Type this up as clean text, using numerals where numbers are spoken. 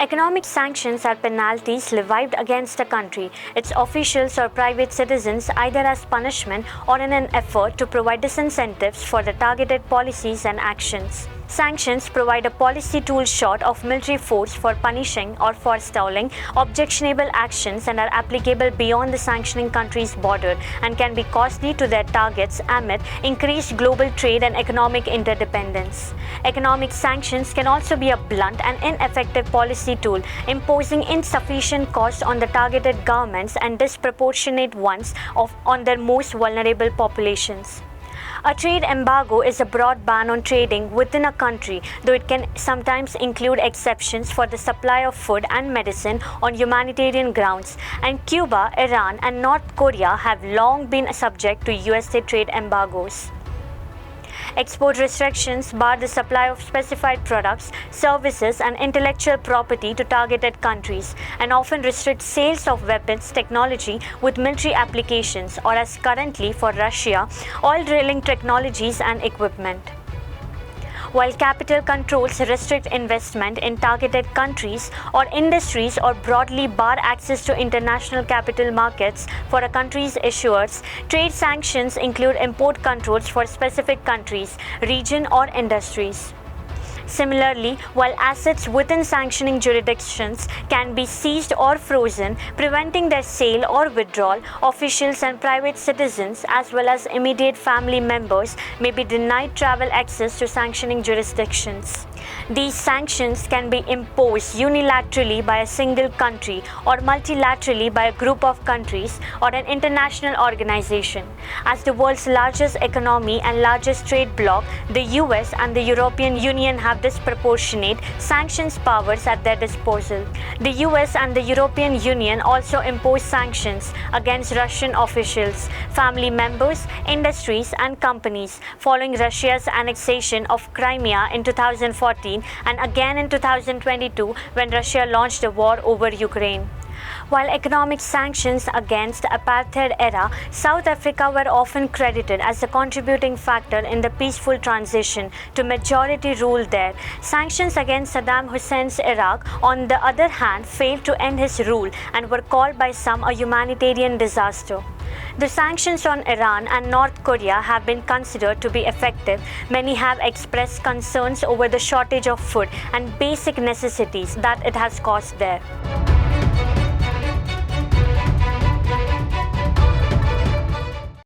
Economic sanctions are penalties levied against a country, its officials or private citizens, either as punishment or in an effort to provide disincentives for the targeted policies and actions. Sanctions provide a policy tool short of military force for punishing or forestalling objectionable actions and are applicable beyond the sanctioning country's border and can be costly to their targets amid increased global trade and economic interdependence. Economic sanctions can also be a blunt and ineffective policy tool, imposing insufficient costs on the targeted governments and disproportionate ones on their most vulnerable populations. A trade embargo is a broad ban on trading within a country, though it can sometimes include exceptions for the supply of food and medicine on humanitarian grounds, and Cuba, Iran, and North Korea have long been subject to USA trade embargoes. Export restrictions bar the supply of specified products, services, and intellectual property to targeted countries, and often restrict sales of weapons, technology with military applications, or as currently for Russia, oil drilling technologies and equipment. While capital controls restrict investment in targeted countries or industries or broadly bar access to international capital markets for a country's issuers, trade sanctions include import controls for specific countries, region, or industries. Similarly, while assets within sanctioning jurisdictions can be seized or frozen, preventing their sale or withdrawal, officials and private citizens, as well as immediate family members, may be denied travel access to sanctioning jurisdictions. These sanctions can be imposed unilaterally by a single country or multilaterally by a group of countries or an international organization. As the world's largest economy and largest trade bloc, the US and the European Union have disproportionate sanctions powers at their disposal. The US and the European Union also impose sanctions against Russian officials, family members, industries, and companies following Russia's annexation of Crimea in 2014 and again in 2022 when Russia launched a war over Ukraine. While economic sanctions against the apartheid era, South Africa were often credited as a contributing factor in the peaceful transition to majority rule there. Sanctions against Saddam Hussein's Iraq, on the other hand, failed to end his rule and were called by some a humanitarian disaster. The sanctions on Iran and North Korea have been considered to be effective. Many have expressed concerns over the shortage of food and basic necessities that it has caused there.